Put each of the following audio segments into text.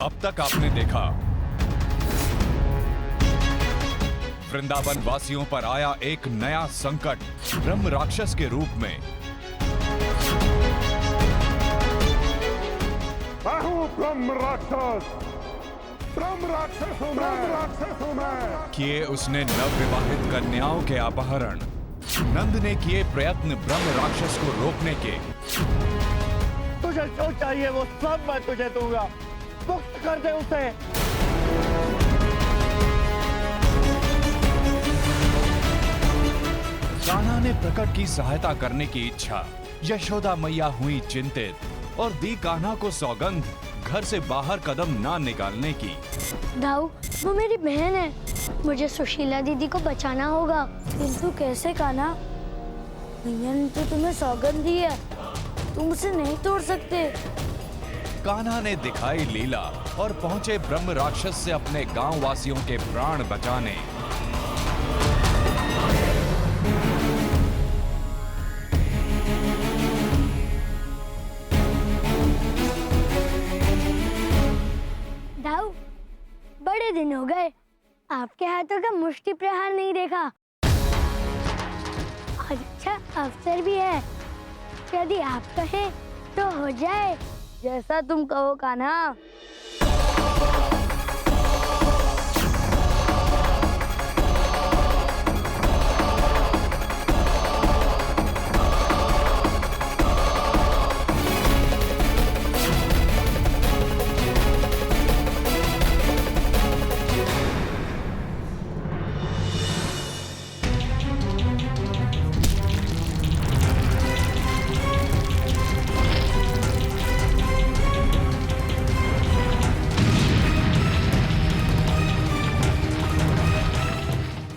अब तक आपने देखा, वृंदावन वासियों पर आया एक नया संकट ब्रह्म राक्षस के रूप में। मैं हूं ब्रह्म राक्षस हूं मैं। किए उसने नवविवाहित कन्याओं के अपहरण, नंद ने किए प्रयत्न ब्रह्म राक्षस को रोकने के। तुझे जो चाहिए वो सब मैं तुझे दूंगा, मुक्त कर दे उसे। कान्हा ने प्रकट की सहायता करने की इच्छा। यशोदा मैया हुई चिंतित और दी कान्हा को सौगंध घर से बाहर कदम ना निकालने की। दाऊ, वो मेरी बहन है, मुझे सुशीला दीदी को बचाना होगा। किंतु कैसे कान्हा? भैया ने तो तुम्हें सौगंध दी है, तुम उसे नहीं तोड़ सकते। कान्हा ने दिखाई लीला और पहुंचे ब्रह्म राक्षस से अपने गांव वासियों के प्राण बचाने। दाऊ, बड़े दिन हो गए, आपके हाथों का मुष्टि प्रहार नहीं देखा। आज अच्छा अवसर भी है, यदि आप कहें तो हो जाए। जैसा तुम कहो कान्हा।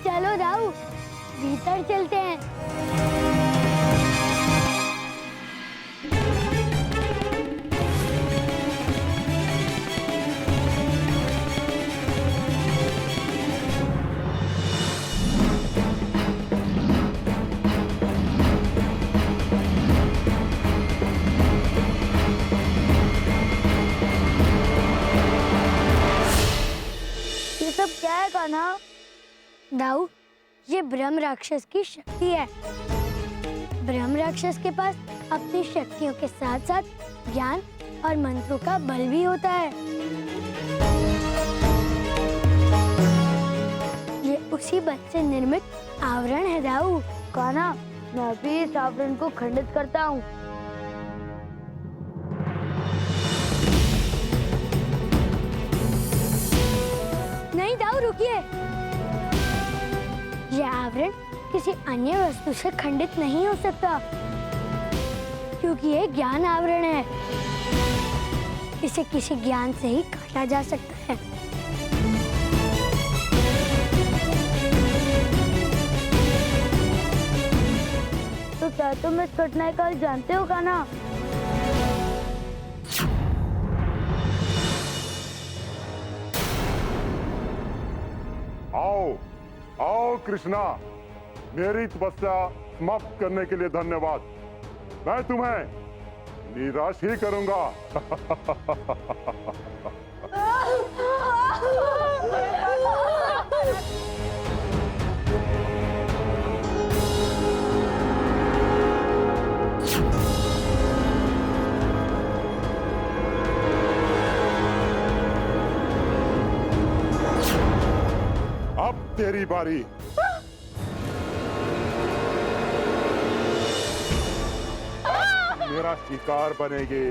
चलो दाऊ, भीतर चलते हैं। ये सब क्या है कान्हा? दाऊ, ये ब्रह्म राक्षस की शक्ति है। ब्रह्म राक्षस के पास अपनी शक्तियों के साथ साथ ज्ञान और मंत्रों का बल भी होता है। ये उसी बल से निर्मित आवरण है दाऊ। कान्हा, मैं भी इस आवरण को खंडित करता हूँ। नहीं दाऊ, रुकिए। यह आवरण किसी अन्य वस्तु से खंडित नहीं हो सकता, क्योंकि ये ज्ञान आवरण है। इसे किसी ज्ञान से ही काटा जा सकता है। तो क्या तुम इस कठिनाई का हल जानते हो कान्हा? आओ आओ कृष्णा, मेरी तपस्या समाप्त करने के लिए धन्यवाद। मैं तुम्हें निराश ही करूंगा। अब तेरी बारी। मेरा शिकार बनेगी।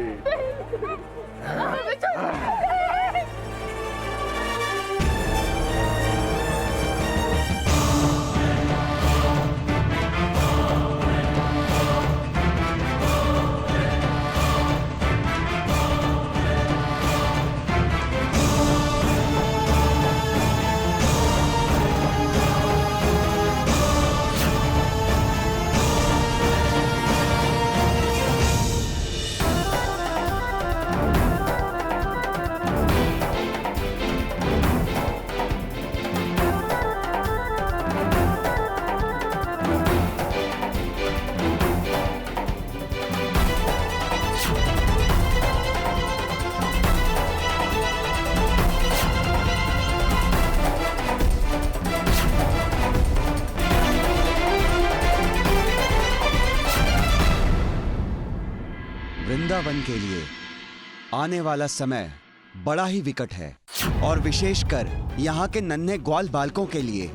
वृंदावन के लिए आने वाला समय बड़ा ही विकट है और विशेषकर यहाँ के नन्हे ग्वाल बालकों के लिए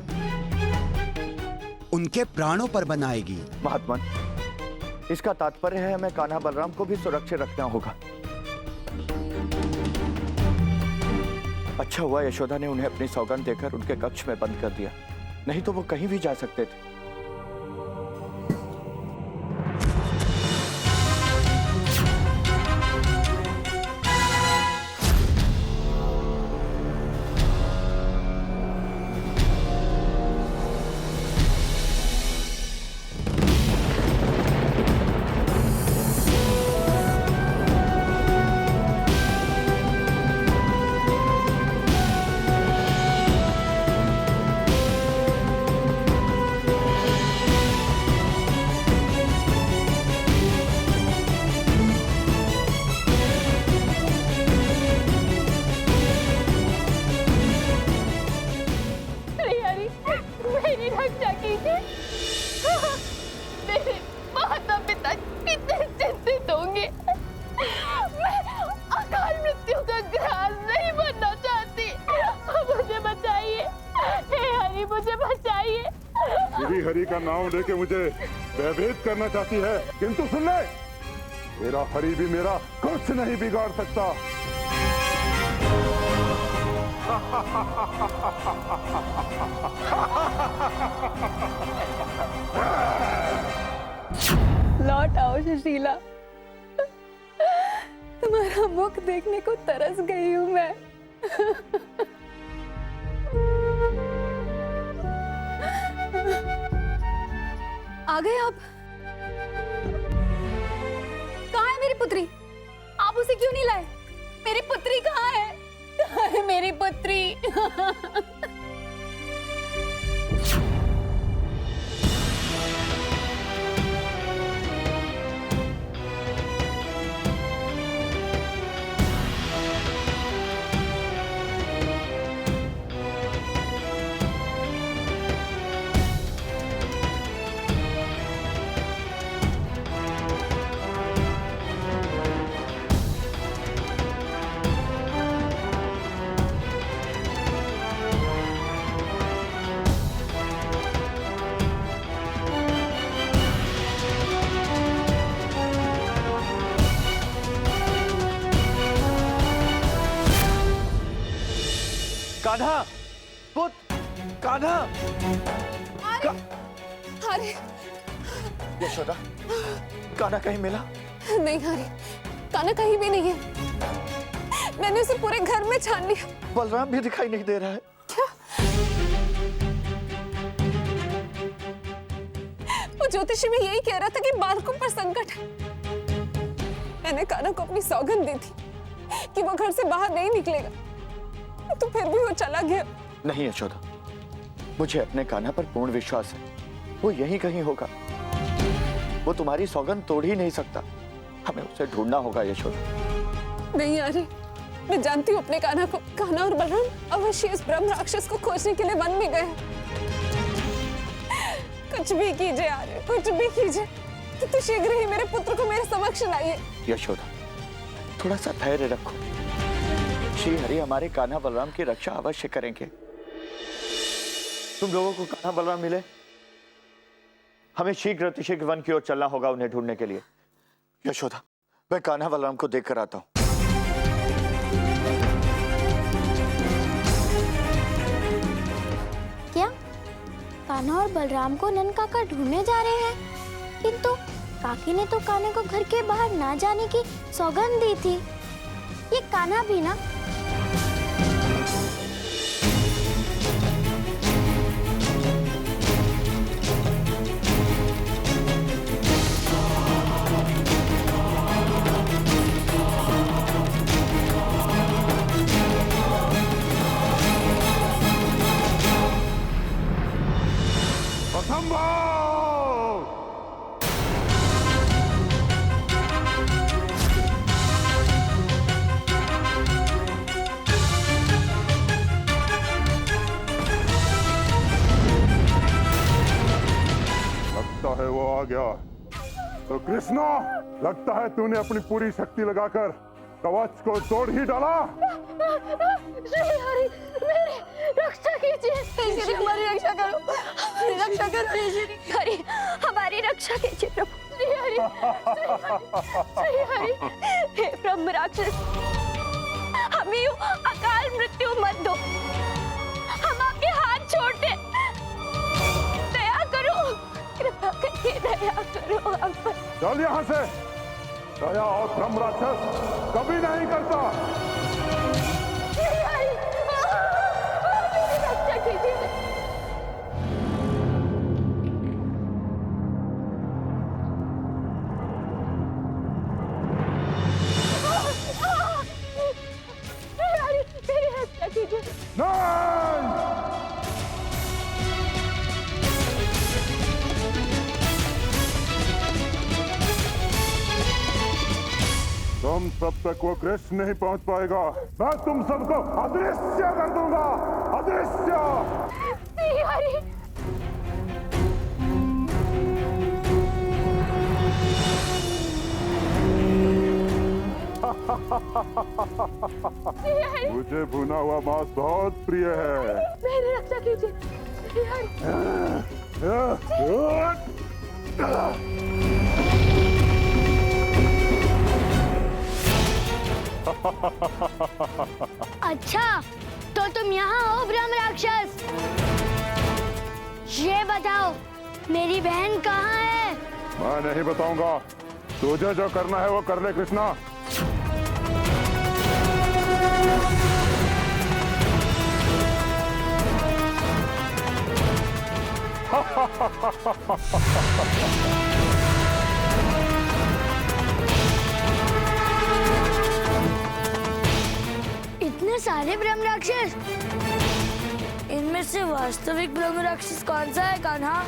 उनके प्राणों पर बनाएगी। महात्मन, इसका तात्पर्य है हमें कान्हा बलराम को भी सुरक्षित रखना होगा। अच्छा हुआ यशोदा ने उन्हें अपनी सौगंध देकर उनके कक्ष में बंद कर दिया, नहीं तो वो कहीं भी जा सकते थे। हरि का नाम लेके मुझे भयभीत करना चाहती है, किंतु सुन ले, मेरा हरि भी मेरा कुछ नहीं बिगाड़ सकता। लौट आओ सुशीला, तुम्हारा मुख देखने को तरस गई हूं मैं। आ गए आप? कहाँ है मेरी पुत्री? आप उसे क्यों नहीं लाए? मेरी पुत्री कहाँ है? कहाँ है मेरी पुत्री? कान्हा, पुत्र, कान्हा। अरे यशोदा, कान्हा कहीं मिला? नहीं हरी, कान्हा कहीं भी नहीं है। मैंने उसे पूरे घर में छान लिया। बलराम भी दिखाई नहीं दे रहा है। क्या? वो ज्योतिषी में यही कह रहा था कि बालकों पर संकट है। मैंने कान्हा को अपनी सौगंध दी थी कि वो घर से बाहर नहीं निकलेगा, तो फिर भी वो चला गया। नहीं यशोदा, मुझे अपने कान्हा पर पूर्ण विश्वास है, वो यहीं कहीं होगा। वो तुम्हारी सौगंध तोड़ ही नहीं सकता, हमें उसे ढूंढना होगा यशोदा। नहीं आ रही, मैं जानती हूँ अपने कान्हा को। कान्हा और बलराम अवश्य इस ब्रह्म राक्षस को खोजने के लिए वन में गए। कुछ भी कीजिए आर्य, कुछ भी कीजिए, तो शीघ्र ही मेरे पुत्र को मेरे समक्ष लाइए। यशोदा, थोड़ा सा धैर्य रखो, श्री हरि हमारे कान्हा बलराम की रक्षा अवश्य करेंगे। तुम लोगों को कान्हा बलराम मिले, हमें शीघ्र अतिशीघ्र वन की ओर चलना होगा उन्हें ढूंढने के लिए। यशोदा, मैं कान्हा बलराम को देख कर आता हूं। क्या कान्हा और बलराम को नन काका ढूंढने जा रहे हैं? किंतु काकी ने तो कान्हा को घर के बाहर ना जाने की सौगंध दी थी। ये कान्हा भी ना। लगता है वो आ गया। तो कृष्णा, लगता है तूने अपनी पूरी शक्ति लगाकर कवच को तोड़ ही डाला। श्री हरि, मेरी रक्षा कीजिए। श्री हमारी रक्षा करो, हमारी रक्षा करो। श्री हरि, हमारी रक्षा कीजिए प्रभु। श्री हरि, श्री हरि, हे ब्रह्म राक्षस, हमें यूं अकाल मृत्यु मत दो। हम आपके हाथ छोड़ते, दया करो, कृपा करके दया करो हम पर। चल यहाँ से। दया और ब्रह्म राक्षस कभी नहीं करता। श्री हरि, मेरी रक्षा कीजिए। मेरी रक्षा कीजिए। नहीं, तुम सब तक वो कृष्ण नहीं पहुंच पाएगा। मैं तुम सबको अदृश्य कर दूंगा, अदृश्य। श्री हरि, मुझे भुना हुआ मांस बहुत प्रिय है। मेरी रक्षा कीजिए। श्री हरि, अच्छा, तो तुम यहाँ हो ब्रह्म राक्षस। ये बताओ, मेरी बहन कहाँ है? मैं नहीं बताऊंगा। तुझे जो करना है वो कर ले कृष्णा। इतने सारे ब्रह्म राक्षस? इनमें से वास्तविक ब्रह्म राक्षस कौन सा है कान्हा?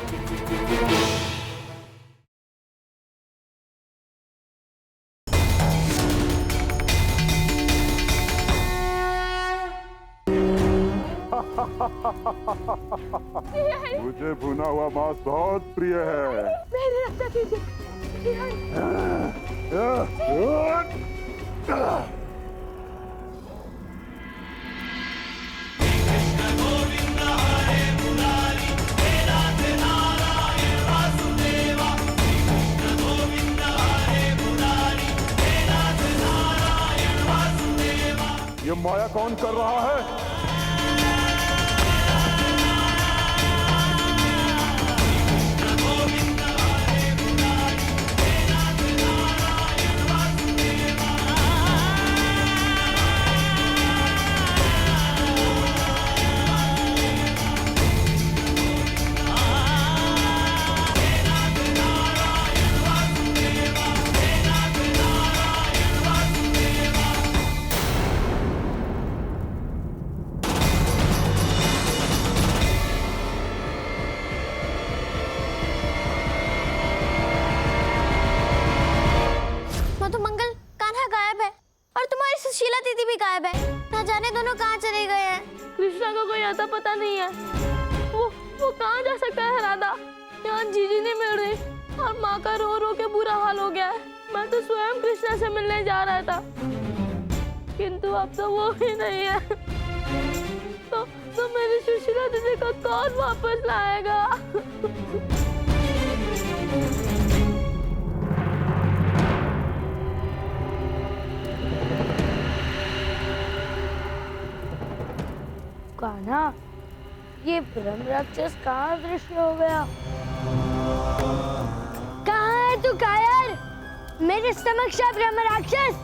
मुझे भुना हुआ मांस बहुत प्रिय है। मेरी रक्षा कीजिए। श्री हरि, ये माया कौन कर रहा है? दीदी भी गायब है। ना जाने दोनों कहाँ चले गए हैं। कृष्णा का कोई आता पता नहीं है। वो कहाँ जा सकता है राधा? यहाँ जीजी नहीं मिल रही और माँ का रो रो के बुरा हाल हो गया है। मैं तो स्वयं कृष्णा से मिलने जा रहा था, किंतु अब तो वो भी नहीं है। तो मेरी सुशीला दीदी को कौन वापस लाएगा? कान्हा, ये ब्रह्म राक्षस कहाँ दृश्य हो गया? कहाँ है तू कायर? मेरे समक्ष है ब्रह्म राक्षस।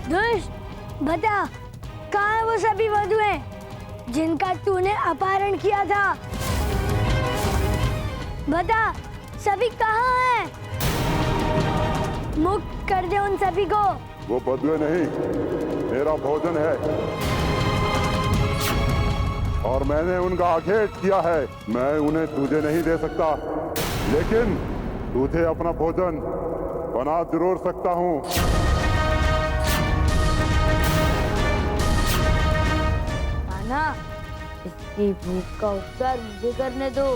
दुष्ट, बता कहाँ है वो सभी वधुएं जिनका तूने अपहरण किया था? बता, सभी कहाँ हैं? मुक्त कर दे उन सभी को। वो बदले नहीं, मेरा भोजन है और मैंने उनका आखेट किया है। मैं उन्हें तुझे नहीं दे सकता, लेकिन तुझे अपना भोजन बना जरूर सकता हूँ। ये भूख का उपचार मुझे करने दो।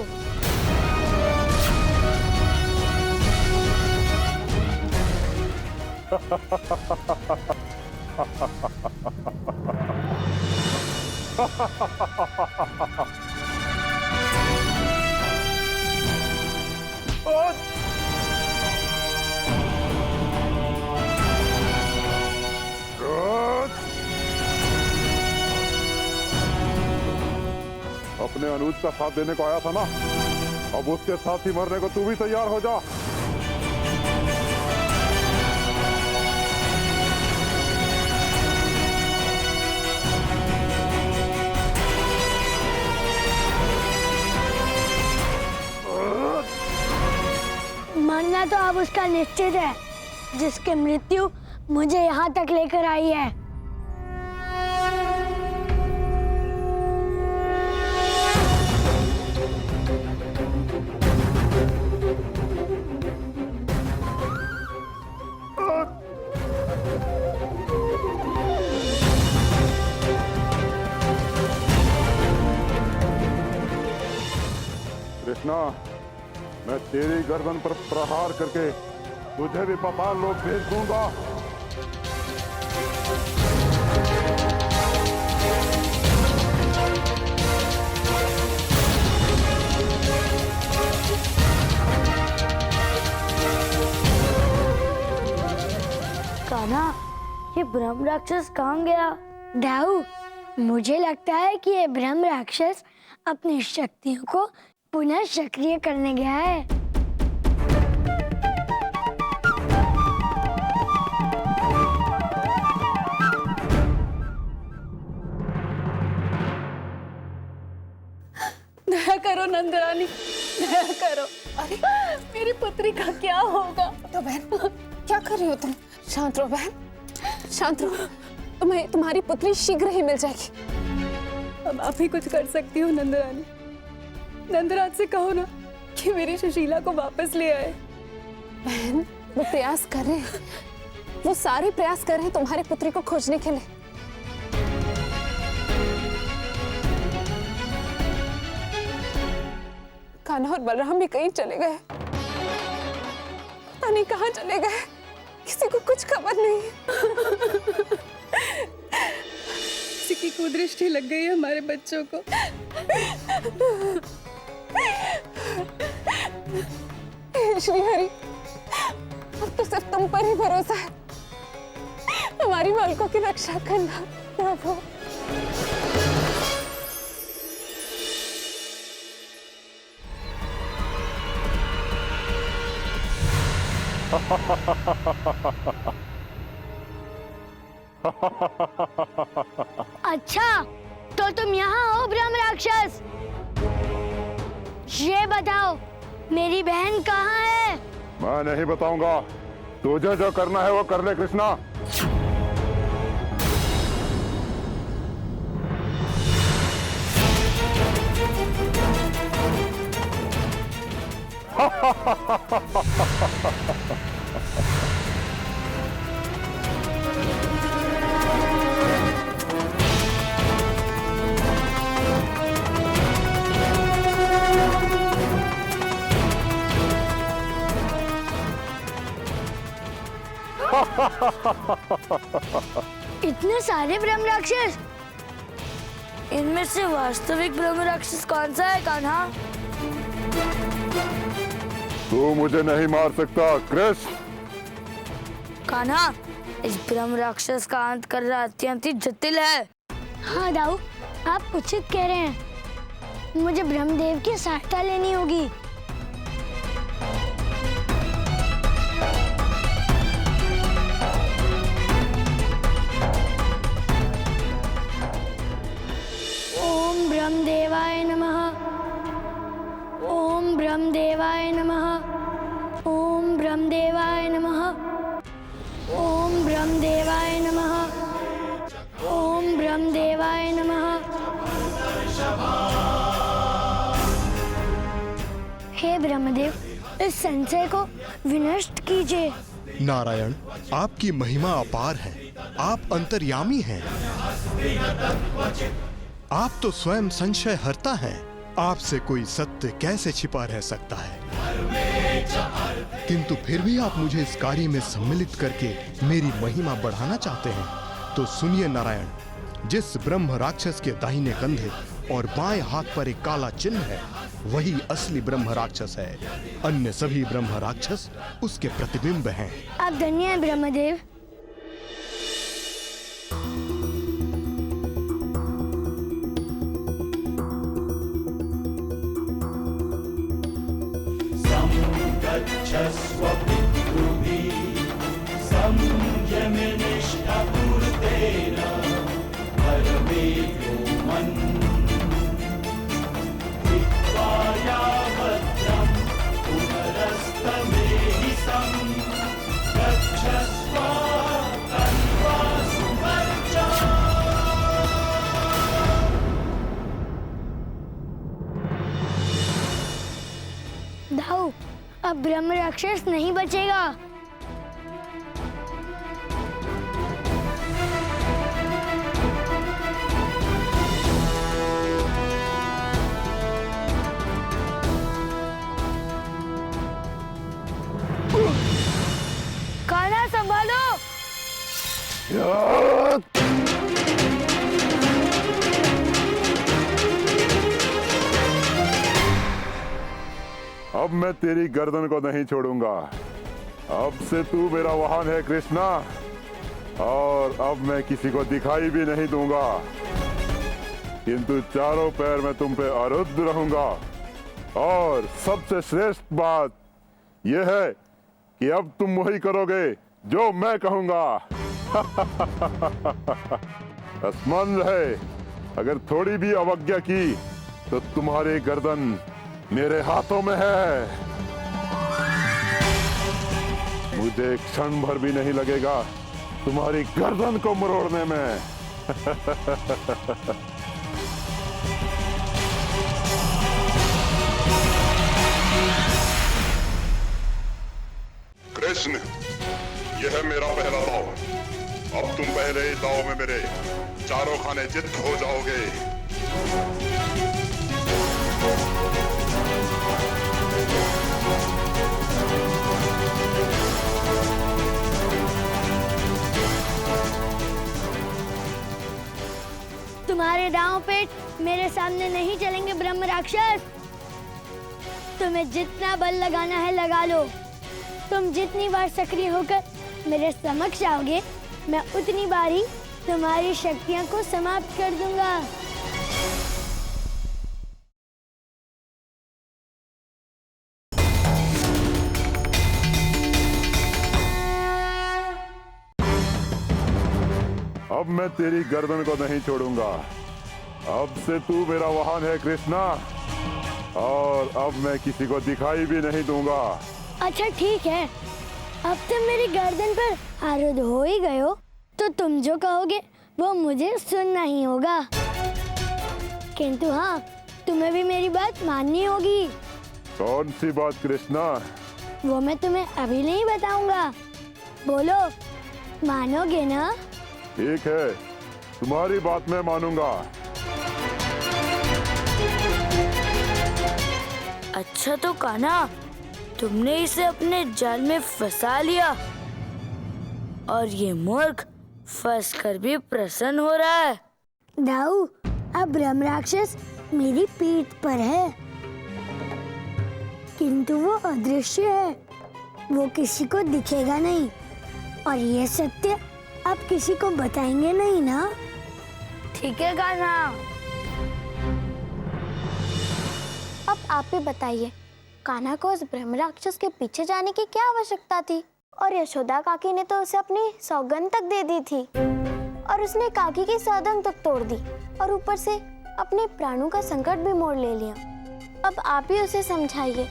अपने अनुज का साथ देने को आया था ना, अब उसके साथ ही मरने को तू भी तैयार हो जा। मरना तो अब उसका निश्चित है, जिसकी मृत्यु मुझे यहाँ तक लेकर आई है। कृष्णा, मैं तेरी गर्दन पर प्रहार करके तुझे भी पाताल लोक भेज दूंगा। कान्हा, ये ब्रह्म राक्षस कहाँ गया? दाऊ, मुझे लगता है कि ये ब्रह्म राक्षस अपनी शक्तियों को पुनः सक्रिय करने गया है। दया करो नंदरानी, दया करो। अरे मेरी पुत्री का क्या होगा? तो बहन, क्या कर रही हो तुम? शांत रहो बहन, शांत रहो। तुम्हें तुम्हारी पुत्री शीघ्र ही मिल जाएगी। अब आप ही कुछ कर सकती हो नंदरानी। नंदराज से कहो ना कि मेरी सुशीला को वापस ले आए। बहन, वो प्रयास कर रहे हैं, वो सारे प्रयास कर रहे हैं तुम्हारी पुत्री को खोजने के लिए। कान्हा और बलराम भी कहीं चले गए, पता नहीं कहाँ चले गए, किसी को कुछ खबर नहीं है। किसी की कुदृष्टि लग गई है हमारे बच्चों को। श्रीहरि, अब तो सिर्फ तुम पर ही भरोसा है, हमारी बालकों की रक्षा करना प्रभु। अच्छा, तो तुम यहाँ हो ब्रह्म राक्षस? ये बताओ, मेरी बहन कहाँ है? मैं नहीं बताऊंगा, तुझे जो करना है वो कर ले कृष्णा। इतने सारे ब्रह्म राक्षस, इनमें से वास्तविक ब्रह्म राक्षस कौन सा है कान्हा? तू मुझे नहीं मार सकता कृष्ण। कान्हा, इस ब्रह्म राक्षस का अंत करना अत्यंत ही जटिल है। हाँ दाऊ, आप उचित कह रहे हैं, मुझे ब्रह्मदेव की सहायता लेनी होगी। ओम ब्रह्मदेवाय नमः, ओम ब्रह्मदेवाय नमः, ओम ब्रह्मदेवाय नमः, ओम ब्रह्मदेवाय नमः, ओम ब्रह्मदेवाय नमः। हे ब्रह्मदेव, इस संशय को विनष्ट कीजिए। नारायण, आपकी महिमा अपार है, आप अंतर्यामी हैं। आप तो स्वयं संशय हरता हैं। आपसे कोई सत्य कैसे छिपा रह सकता है? किंतु फिर भी आप मुझे इस कार्य में सम्मिलित करके मेरी महिमा बढ़ाना चाहते हैं। तो सुनिए नारायण, जिस ब्रह्म राक्षस के दाहिने कंधे और बाएं हाथ पर एक काला चिन्ह है, वही असली ब्रह्म राक्षस है। अन्य सभी ब्रह्म राक्षस उसके प्रतिबिंब हैं। आप धन्य हैं ब्रह्मदेव। दाऊ, अब ब्रह्म राक्षस नहीं बचेगा। कान्हा संभालो। अब मैं तेरी गर्दन को नहीं छोड़ूंगा। अब से तू मेरा वाहन है कृष्णा, और अब मैं किसी को दिखाई भी नहीं दूंगा, किंतु चारों पैर में तुम पे आरूढ़ रहूंगा। और सबसे श्रेष्ठ बात यह है कि अब तुम वही करोगे जो मैं कहूंगा। स्मरण रहे, अगर थोड़ी भी अवज्ञा की तो तुम्हारी गर्दन मेरे हाथों में है। मुझे क्षण भर भी नहीं लगेगा तुम्हारी गर्दन को मरोड़ने में। कृष्ण, यह मेरा पहला दाव। अब तुम पहले ही दाव में मेरे चारों खाने जित हो जाओगे। तुम्हारे दांव पेच मेरे सामने नहीं चलेंगे ब्रह्म राक्षस। तुम्हें जितना बल लगाना है लगा लो। तुम जितनी बार सक्रिय होकर मेरे समक्ष आओगे, मैं उतनी बार ही तुम्हारी शक्तियों को समाप्त कर दूंगा। अब मैं तेरी गर्दन को नहीं छोड़ूंगा। अब से तू मेरा वाहन है कृष्णा, और अब मैं किसी को दिखाई भी नहीं दूंगा। अच्छा ठीक है, अब तुम मेरी गर्दन पर आरूढ़ हो ही गए हो, तो तुम जो कहोगे वो मुझे सुनना ही होगा। किंतु हाँ, तुम्हें भी मेरी बात माननी होगी। कौन सी बात कृष्णा? वो मैं तुम्हें अभी नहीं बताऊंगा। बोलो, मानोगे ना? ठीक है, तुम्हारी बात मैं मानूंगा। अच्छा तो कान्हा, तुमने इसे अपने जाल में फंसा लिया, और ये मूर्ख फंस कर भी प्रसन्न हो रहा है। दाऊ, अब ब्रह्म राक्षस मेरी पीठ पर है, किंतु वो अदृश्य है। वो किसी को दिखेगा नहीं, और ये सत्य आप किसी को बताएंगे नहीं ना? ठीक है कान्हा। अब आप ही बताइए, कान्हा को उस ब्रह्म राक्षस के पीछे जाने की क्या आवश्यकता थी? और यशोदा काकी ने तो उसे अपनी सौगंध तक दे दी थी, और उसने काकी की सौगंध तक तोड़ दी, और ऊपर से अपने प्राणों का संकट भी मोड़ ले लिया। अब आप ही उसे समझाइए,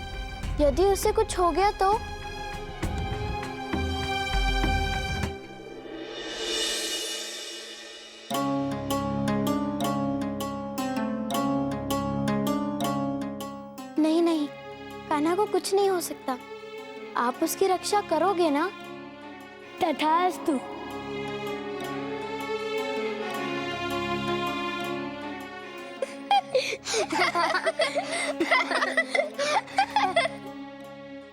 यदि उसे कुछ हो गया तो? नहीं नहीं, कान्हा को कुछ नहीं हो सकता। आप उसकी रक्षा करोगे ना? तथास्तु।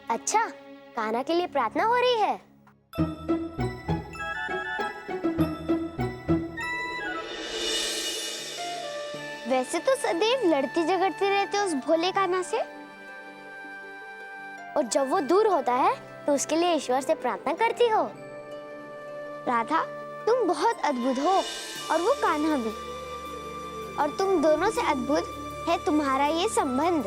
अच्छा, कान्हा के लिए प्रार्थना हो रही है। वैसे तो सदैव लड़ती झगड़ती रहते उस भोले कान्हा से, और जब वो दूर होता है तो उसके लिए ईश्वर से प्रार्थना करती हो। राधा, तुम बहुत अद्भुत हो और वो कान्हा भी, और तुम दोनों से अद्भुत है तुम्हारा ये संबंध।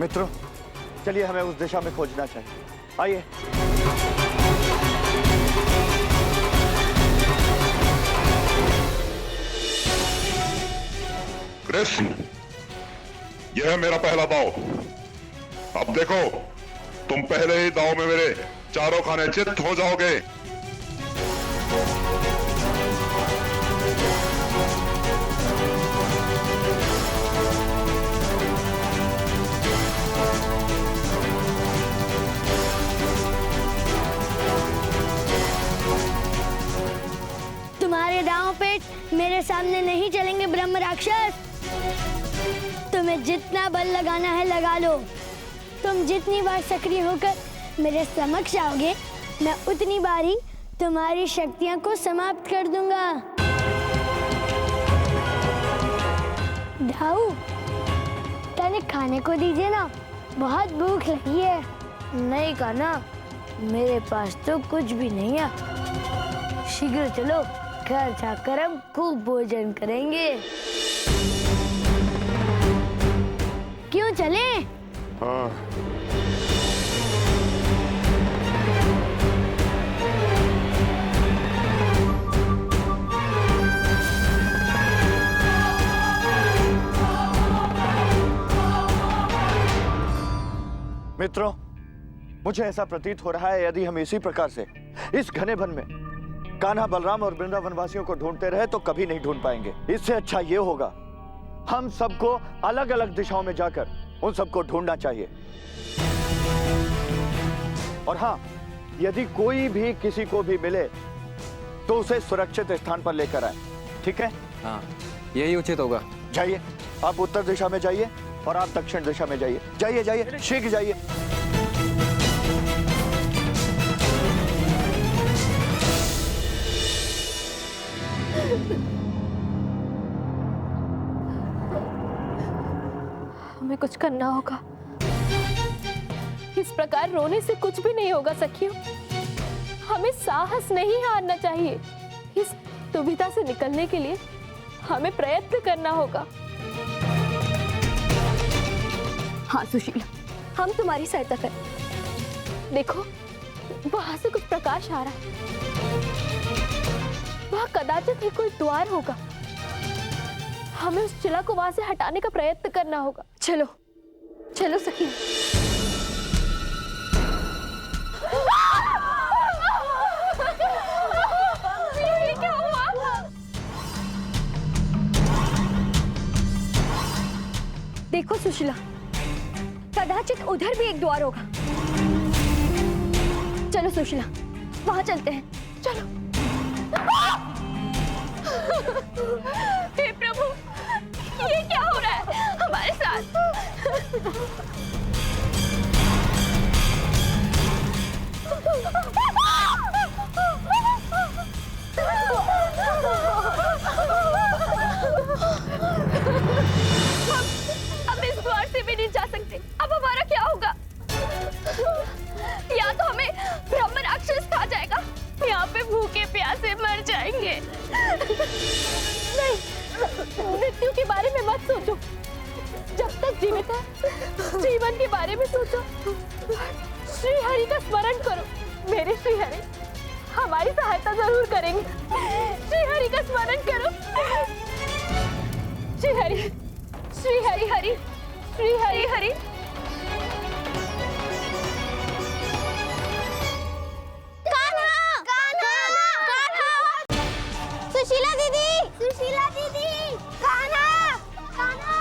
मित्रों, चलिए हमें उस दिशा में खोजना चाहिए। आइए। कृष्ण, यह है मेरा पहला दांव। अब देखो, तुम पहले ही दांव में मेरे चारों खाने चित्त हो जाओगे। तुम्हारे दांव पेच मेरे सामने नहीं चलेंगे ब्रह्म राक्षस। तुम्हें जितना बल लगाना है लगा लो। तुम जितनी बार सक्रिय होकर मेरे समक्ष आओगे, मैं उतनी बार ही तुम्हारी शक्तियां को समाप्त कर दूंगा। दाऊ, तने खाने को दीजिए ना, बहुत भूख लगी है। नहीं कान्हा, मेरे पास तो कुछ भी नहीं है। शीघ्र चलो, घर जाकर हम खूब भोजन करेंगे। क्यों चले? हाँ। मित्रों, मुझे ऐसा प्रतीत हो रहा है यदि हम इसी प्रकार से इस घने वन में कान्हा, बलराम और वृंदावन वासियों को ढूंढते रहे तो कभी नहीं ढूंढ पाएंगे। इससे अच्छा ये होगा हम सबको अलग अलग दिशाओं में जाकर उन सबको ढूंढना चाहिए। और हाँ, यदि कोई भी किसी को भी मिले तो उसे सुरक्षित स्थान पर लेकर आए। ठीक है? हाँ, यही उचित होगा। जाइए, आप उत्तर दिशा में जाइए और आप दक्षिण दिशा में जाइए। जाइए जाइए, शीघ्र जाइए। हमें कुछ करना होगा। इस प्रकार रोने से कुछ भी नहीं होगा सखियों। हमें साहस नहीं हारना चाहिए। इस दुविधा से निकलने के लिए हमें प्रयत्न करना होगा। हाँ सुशीला, हम तुम्हारी सहायता करें। देखो, वहां से कुछ प्रकाश आ रहा है। वहां कदाचित ही कोई द्वार होगा। हमें उस चिला को वहां से हटाने का प्रयत्न करना होगा। चलो चलो सखी। ये क्या हुआ? देखो सुशीला, कदाचित उधर भी एक द्वार होगा। चलो सुशीला, वहां चलते हैं। चलो। हे प्रभु, ये क्या हो रहा है हमारे साथ? अब इस द्वार से भी नहीं जा सकते। अब हमारा क्या होगा? या तो हमें ब्रह्म राक्षस खा जाएगा, यहाँ पे भूखे प्यासे मर जाएंगे। नहीं, मृत्यु के बारे में मत सोचो। जब तक जीवित है, जीवन के बारे में सोचो। श्री हरि का स्मरण करो। मेरे श्री हरि हमारी सहायता जरूर करेंगे। श्री हरि का स्मरण करो। श्री हरि, श्री हरि हरि, श्री हरि हरि। सुशीला दीदी, सुशीला दीदी, कान्हा, कान्हा।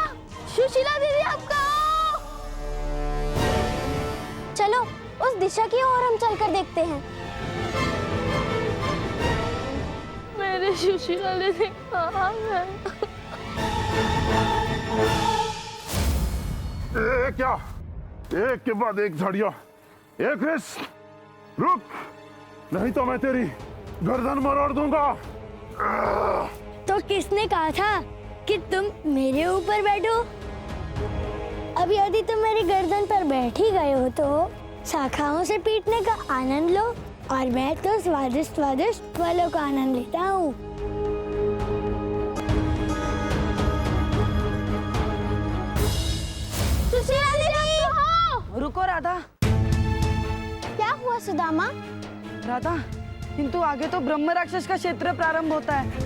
श्री सुशीला दीदी आपका चलो उस दिशा की ओर हम चलकर देखते हैं। मेरे सुशीला दीदी कहाँ है? क्या एक के बाद एक झाड़ियां। एक क्रिस रुक, नहीं तो मैं तेरी गर्दन मरोड़ दूंगा। तो किसने कहा था कि तुम मेरे ऊपर बैठो? अब यदि तुम मेरी गर्दन पर बैठ ही गए हो तो शाखाओं से पीटने का आनंद लो, और मैं तो स्वादिष्ट स्वादिष्ट फलों का आनंद लेता हूँ। सुशीला दीदी! रुको राधा। क्या हुआ सुदामा? राधा, किंतु आगे तो ब्रह्म राक्षस का क्षेत्र प्रारंभ होता है।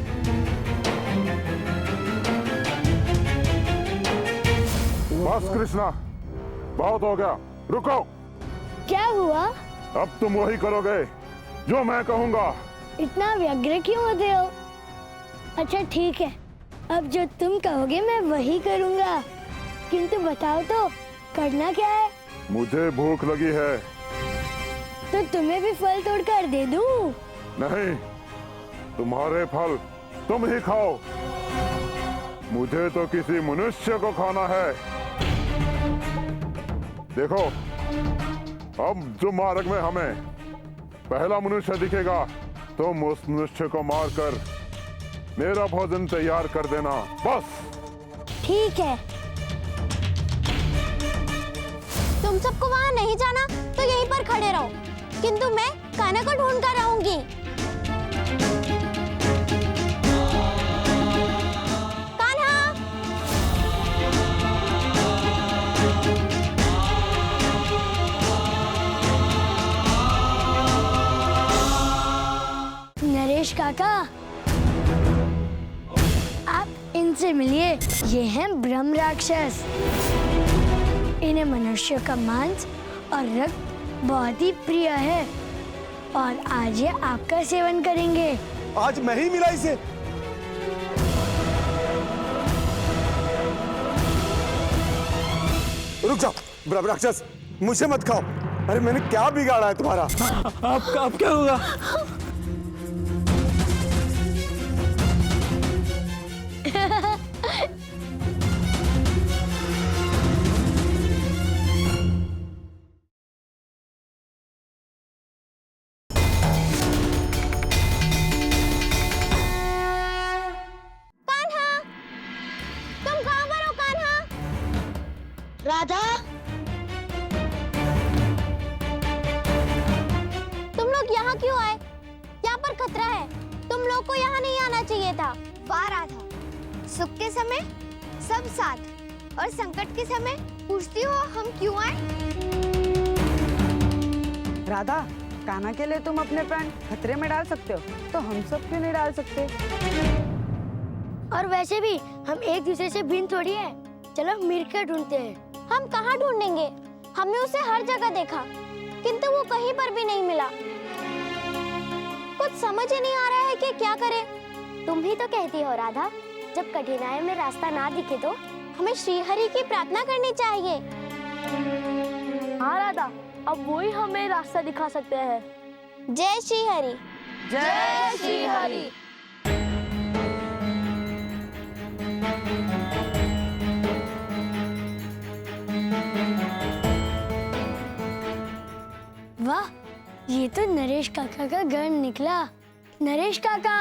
बस कृष्णा, बहुत हो गया, रुको। क्या हुआ? अब तुम वही करोगे जो मैं कहूँगा। इतना व्यग्र क्यों होते हो? अच्छा ठीक है, अब जो तुम कहोगे मैं वही करूँगा, किंतु बताओ तो करना क्या है? मुझे भूख लगी है। तो तुम्हें भी फल तोड़कर दे दूं? नहीं, तुम्हारे फल तुम ही खाओ, मुझे तो किसी मनुष्य को खाना है। देखो, अब जो मार्ग में हमें पहला मनुष्य दिखेगा, तुम उस मनुष्य को मारकर मेरा भोजन तैयार कर देना, बस। ठीक है। तुम सबको वहाँ नहीं जाना तो यहीं पर खड़े रहो, किंतु मैं कान्हा को ढूंढ कर रहूंगी। कान्हा! नरेश काका, आप इनसे मिलिए। ये हैं ब्रह्म राक्षस। इन्हें मनुष्य का मांस और रक्त बहुत ही प्रिय है, और आज ये आपका सेवन करेंगे। आज मैं ही मिला इसे। रुक जाओ ब्रह्म राक्षस, मुझे मत खाओ। अरे मैंने क्या बिगाड़ा है तुम्हारा? आपका अब क्या होगा? राधा, तुम लोग यहाँ क्यों आए? यहाँ पर खतरा है, तुम लोग को यहाँ नहीं आना चाहिए था। वाह राधा, सुख के समय सब साथ, और संकट के समय पूछती हो हम क्यों आए? राधा, कान्हा के लिए तुम अपने प्राण खतरे में डाल सकते हो, तो हम सब क्यों नहीं डाल सकते? और वैसे भी हम एक दूसरे से भिन्न थोड़ी है। चलो मिलकर ढूंढते हैं। हम कहाँ ढूंढेंगे? हमने उसे हर जगह देखा, किंतु वो कहीं पर भी नहीं मिला। कुछ समझ ही नहीं आ रहा है कि क्या करें। तुम ही तो कहती हो राधा, जब कठिनाई में रास्ता ना दिखे तो हमें श्रीहरि की प्रार्थना करनी चाहिए। हाँ राधा, अब वो ही हमें रास्ता दिखा सकते हैं। जय श्रीहरि। जय श्रीहरि। वाह, ये तो नरेश काका का घर निकला। नरेश काका,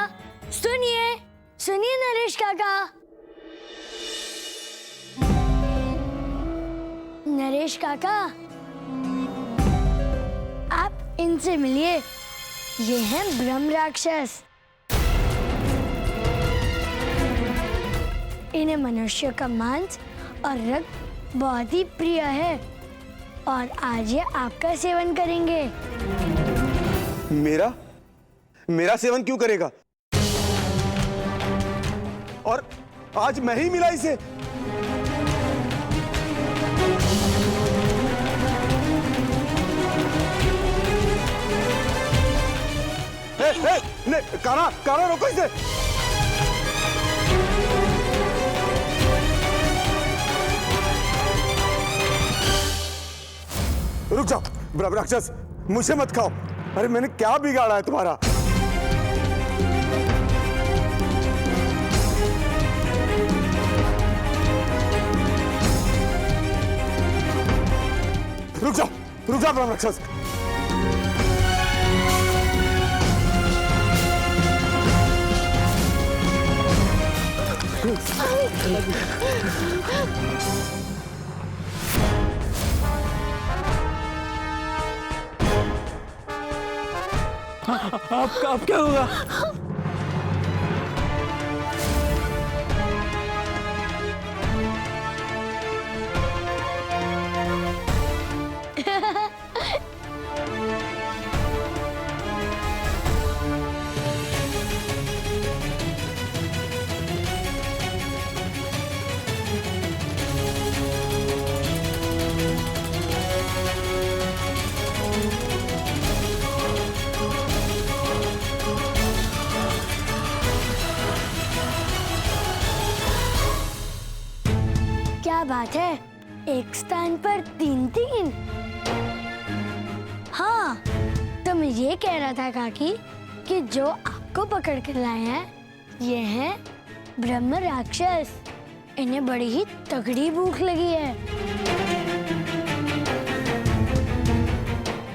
सुनिए सुनिए नरेश काका। नरेश काका, आप इनसे मिलिए। ये हैं ब्रह्म राक्षस। इन्हें मनुष्य का मांस और रक्त बहुत ही प्रिय है, और आज ये आपका सेवन करेंगे। मेरा सेवन क्यों करेगा? और आज मैं ही मिला इसे। कान्हा रोको इसे। रुक जाओ ब्रह्म राक्षस, मुझे मत खाओ। अरे मैंने क्या बिगाड़ा है तुम्हारा? रुक जाओ ब्रह्म राक्षस। अब क्या होगा? क्या बात है, एक स्थान पर 3-3। हाँ, तो मैं ये कह रहा था काकी कि जो आपको पकड़ कर लाए हैं ये हैं ब्रह्म राक्षस। इन्हें बड़ी ही तगड़ी भूख लगी है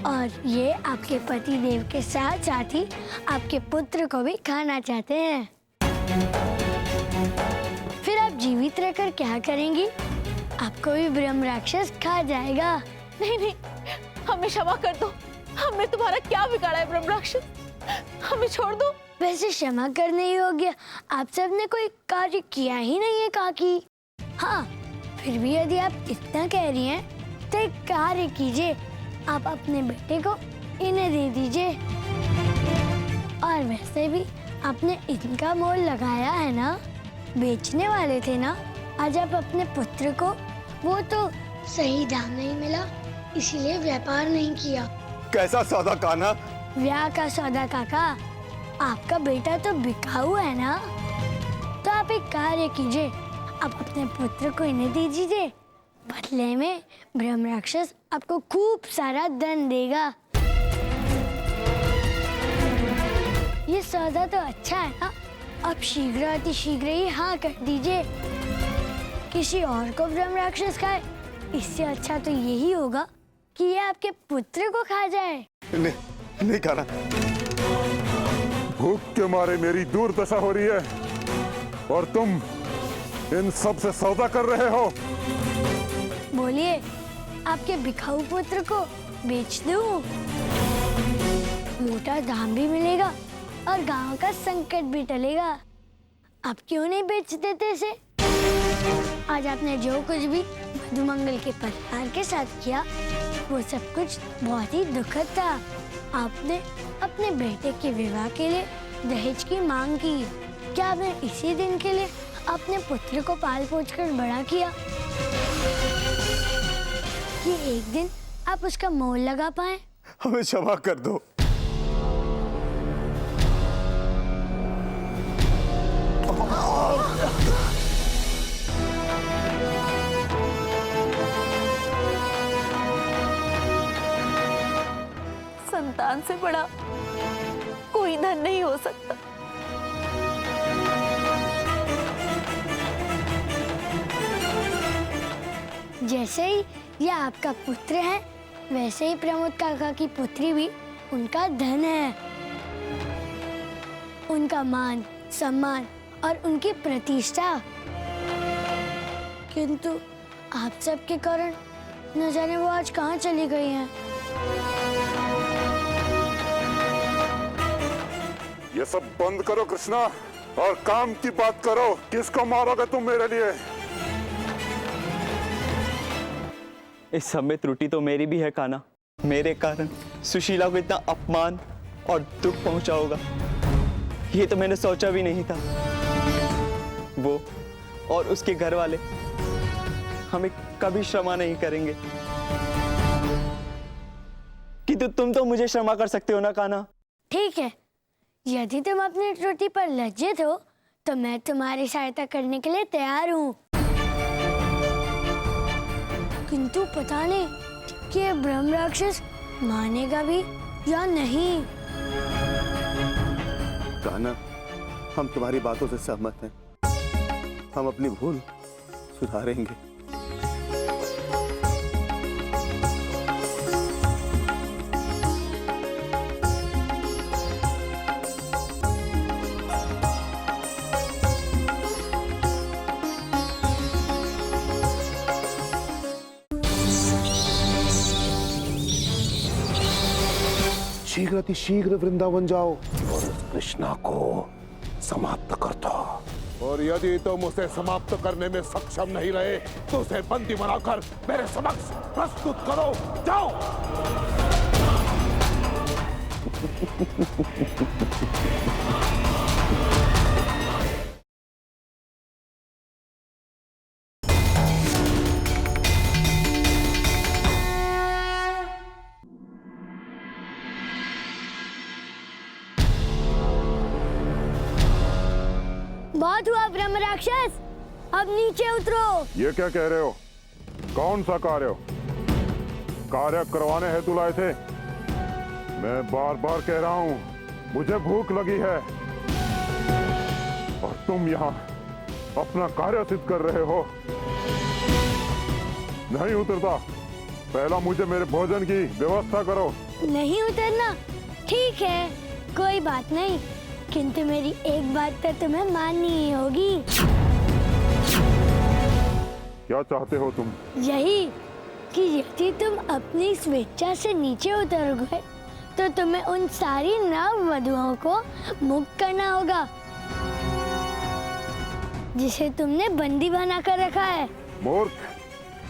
और ये आपके पति देव के साथ साथ ही आपके पुत्र को भी खाना चाहते हैं। फिर आप जीवित रहकर क्या करेंगी? आपको भी ब्रह्म राक्षस खा जाएगा। नहीं, हमें क्षमा कर दो। हमने तुम्हारा क्या बिगाड़ा है ब्रह्म राक्षस? हमें छोड़ दो। वैसे क्षमा करने योग्य आप सबने कोई कार्य किया ही नहीं है काकी। हाँ, फिर भी यदि आप इतना कह रही हैं तो एक कार्य कीजिए, आप अपने बेटे को इन्हें दे दीजिए। और वैसे भी आपने इनका मोल लगाया है ना, बेचने वाले थे ना। आज आप अपने पुत्र को, वो तो सही दाम नहीं मिला इसीलिए व्यापार नहीं किया। कैसा सौदा कान्हा? ब्याह का सौदा काका। आपका बेटा तो बिकाऊ है ना, तो आप एक कार्य कीजिए, आप अपने पुत्र को इन्हें दे दीजिए। बदले में ब्रह्म राक्षस आपको खूब सारा धन देगा। ये सौदा तो अच्छा है ना, अब शीघ्र अति शीघ्र ही हाँ कर दीजिए। किसी और को ब्रह्म राक्षस खाए, इससे अच्छा तो यही होगा कि ये आपके पुत्र को खा जाए। नहीं खाना। भूख के मारे मेरी दुर्दशा हो रही है और तुम इन सब से सौदा कर रहे हो। बोलिए, आपके बिकाऊ पुत्र को बेच दूं? मोटा दाम भी मिलेगा और गांव का संकट भी टलेगा। आप क्यों नहीं बेच देते इसे? आज आपने जो कुछ भी मधुमंगल के परिवार के साथ किया वो सब कुछ बहुत ही दुखद था। आपने अपने बेटे के विवाह के लिए दहेज की मांग की। क्या आपने इसी दिन के लिए अपने पुत्र को पाल पोछ कर बड़ा किया कि एक दिन आप उसका मोल लगा पाए? हमें क्षमा कर दो। संतान से बड़ा कोई धन नहीं हो सकता। जैसे ही ये आपका पुत्र है, वैसे ही प्रमोद काका की पुत्री भी उनका धन है। उनका मान, सम्मान और उनकी प्रतिष्ठा। किंतु आप सबके कारण न जाने वो आज कहाँ चली गई हैं। ये सब बंद करो कृष्णा और काम की बात करो। किसको मारोगे तुम मेरे लिए? इस सब में त्रुटि तो मेरी भी है कान्हा। मेरे कारण सुशीला को इतना अपमान और दुख पहुंचा होगा, ये तो मैंने सोचा भी नहीं था। वो और उसके घर वाले हमें कभी क्षमा नहीं करेंगे। किंतु तुम तो मुझे क्षमा कर सकते हो ना कान्हा? ठीक है, यदि तुम अपनी त्रुटि पर लज्जित हो तो मैं तुम्हारी सहायता करने के लिए तैयार हूँ। किंतु पता नहीं कि ये ब्रह्म राक्षस मानेगा भी या नहीं। कान्हा, हम तुम्हारी बातों से सहमत हैं। हम अपनी भूल सुधारेंगे। शीघ्र अतिशीघ्र वृंदावन जाओ और उस कृष्णा को समाप्त कर दो। और यदि तुम उसे समाप्त करने में सक्षम नहीं रहे तो उसे बंदी बनाकर मेरे समक्ष प्रस्तुत करो। जाओ। बहुत हुआ ब्रह्म राक्षस, अब नीचे उतरो। ये क्या कह रहे हो? कौन सा कार्य? कार्य करवाने हेतु लाए थे? मैं बार बार कह रहा हूं, मुझे भूख लगी है और तुम यहाँ अपना कार्य सिद्ध कर रहे हो। नहीं उतरता, पहला मुझे मेरे भोजन की व्यवस्था करो। नहीं उतरना? ठीक है, कोई बात नहीं, किंतु मेरी एक बात तो तुम्हें माननी ही होगी। क्या चाहते हो तुम? यही कि यदि तुम अपनी स्वेच्छा से नीचे उतरोगे तो तुम्हें उन सारी नववधुओं को मुक्त करना होगा जिसे तुमने बंदी बना कर रखा है। मूर्ख,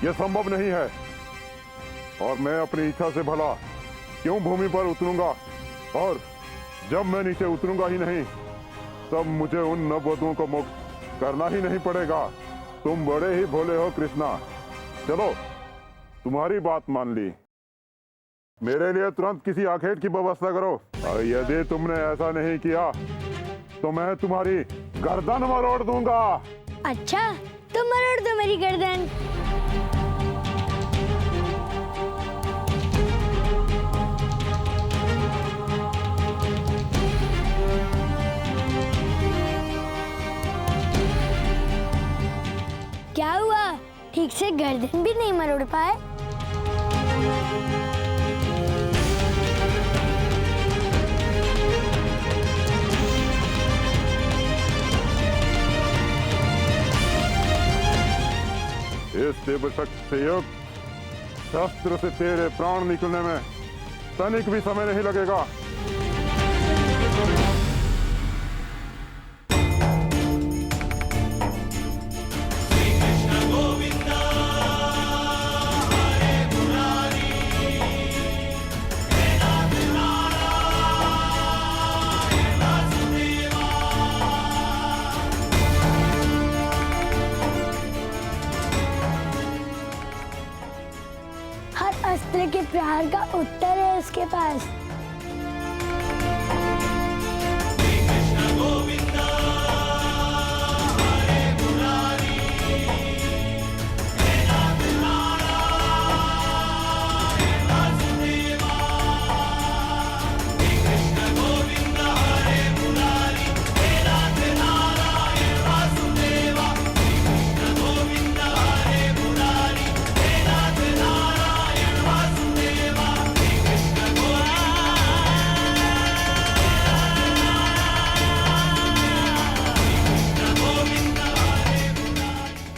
यह संभव नहीं है और मैं अपनी इच्छा से भला क्यों भूमि पर उतरूंगा? और जब मैं नीचे उतरूंगा ही नहीं तब मुझे उन नववधुओं को मुक्त करना ही नहीं पड़ेगा। तुम बड़े ही भोले हो कृष्णा। चलो, तुम्हारी बात मान ली, मेरे लिए तुरंत किसी आखेट की व्यवस्था करो। और यदि तुमने ऐसा नहीं किया तो मैं तुम्हारी गर्दन मरोड़ दूंगा। अच्छा, तो मरोड़ दो मेरी गर्दन। क्या हुआ? ठीक से गर्दन भी नहीं मरोड़ पाए? इस दिव्य शक्ति से युक्त शस्त्र से तेरे प्राण निकलने में तनिक भी समय नहीं लगेगा। हर अस्त्र के प्रहार का उत्तर है इसके पास।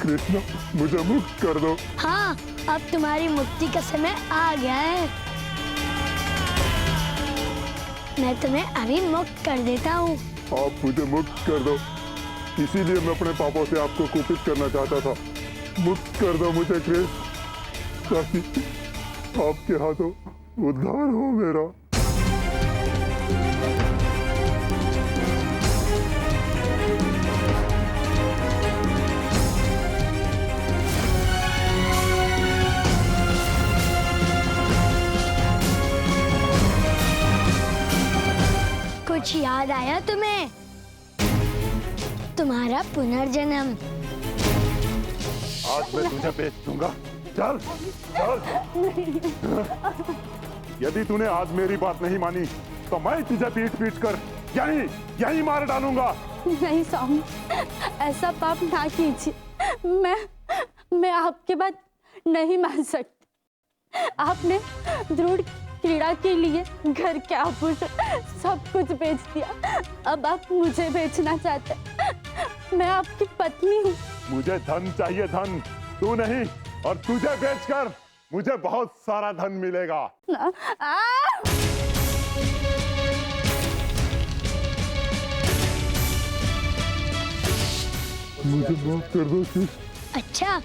कृष्ण, मुझे मुक्त कर दो। हाँ, अब तुम्हारी मुक्ति का समय आ गया है। मैं तुम्हें अभी मुक्त कर देता हूँ। आप मुझे मुक्त कर दो, इसीलिए मैं अपने पापों से आपको कुपित करना चाहता था। मुक्त कर दो मुझे कृष्ण, ताकि आपके हाथों उद्धार हो मेरा। कुछ याद आया तुम्हें? तुम्हारा पुनर्जन्म। आज मैं तुझे बेच दूंगा चल चल। यदि तूने आज मेरी बात नहीं मानी तो मैं तुझे पीट पीट कर यहीं मार डालूंगा। नहीं स्वामी, ऐसा पाप ना कीजिए। मैं आपकी बात नहीं मान सकती। आपने दृढ़ क्रीड़ा के लिए घर के आभूषण सब कुछ बेच दिया, अब आप मुझे बेचना चाहते हैं। मैं आपकी पत्नी हूँ। मुझे धन चाहिए, धन, तू नहीं। और तुझे बेचकर मुझे बहुत सारा धन मिलेगा। मुझे माफ कर दो सी। अच्छा,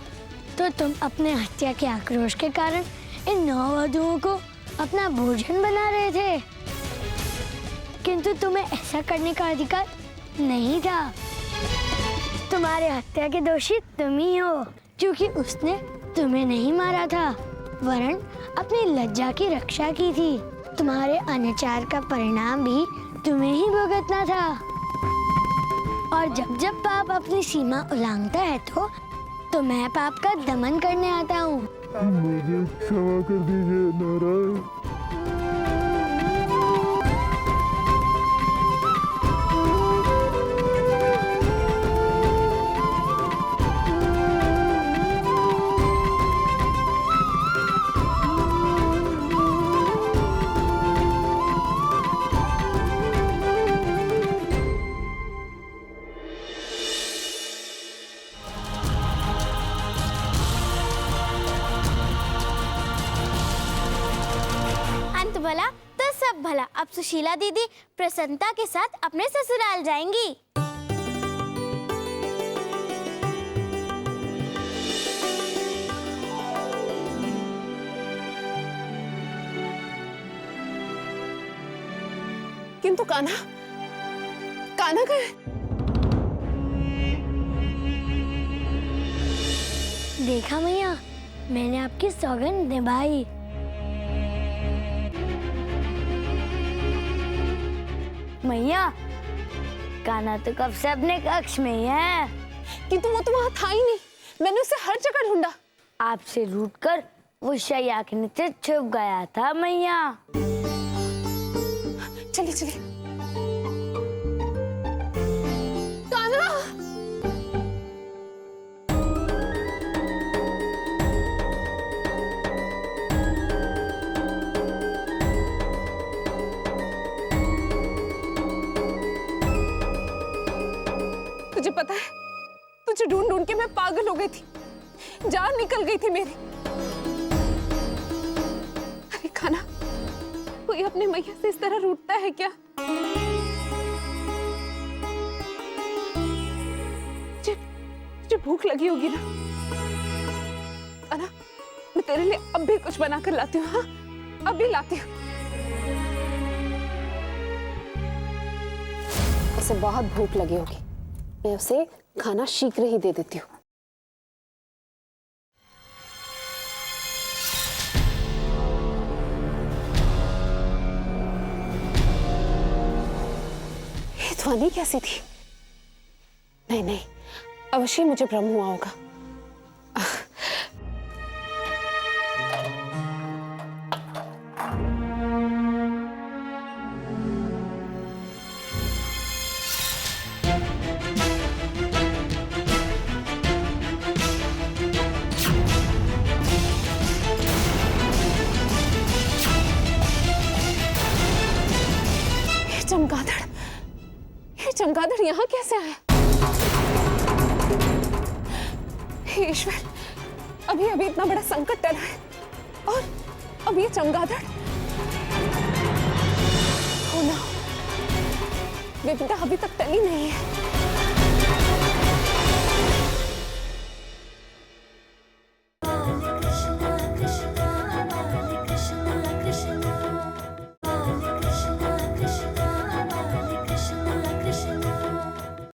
तो तुम अपने हत्या के आक्रोश के कारण इन नौवधुओं को अपना भोजन बना रहे थे, किंतु तुम्हें ऐसा करने का अधिकार नहीं था। तुम्हारे हत्या के दोषी तुम ही हो, क्योंकि उसने तुम्हें नहीं मारा था, वरन अपनी लज्जा की रक्षा की थी। तुम्हारे अनाचार का परिणाम भी तुम्हें ही भुगतना था। और जब जब पाप अपनी सीमा उल्लंघता है तो मैं पाप का दमन करने आता हूँ। मुझे क्षमा कर दीजिए नारायण। भला तो सब भला। अब सुशीला दीदी प्रसन्नता के साथ अपने ससुराल जाएंगी। किंतु कान्हा गए? देखा मैया, मैंने आपकी सौगंध निभाई। मैया, कान्हा तो कब से अपने कक्ष में ही है। किंतु वो तो वहाँ था ही नहीं। मैंने उसे हर जगह ढूंढा। आपसे रूठकर वो शैया के नीचे छुप गया था मैया। चलिए चलिए। कान्हा! तुझे पता है, तुझे ढूंढ ढूंढ के मैं पागल हो गई थी, जान निकल गई थी मेरी। अरे कान्हा, कोई अपने मैया से इस तरह रूठता है क्या? तुझे भूख लगी होगी ना? कान्हा, मैं तेरे लिए अब भी कुछ बना कर लाती हूँ। हाँ, अभी लाती हूँ। उसे बहुत भूख लगी होगी, मैं उसे खाना शीघ्र ही दे देती हूँ। ये ध्वनि कैसी थी? नहीं, अवश्य मुझे भ्रम हुआ होगा। ये चमगादड़ यहाँ कैसे आया? हे ईश्वर, अभी इतना बड़ा संकट टला है और अब ये चमगादड़। हो ना, विपदा अभी तक टली नहीं है।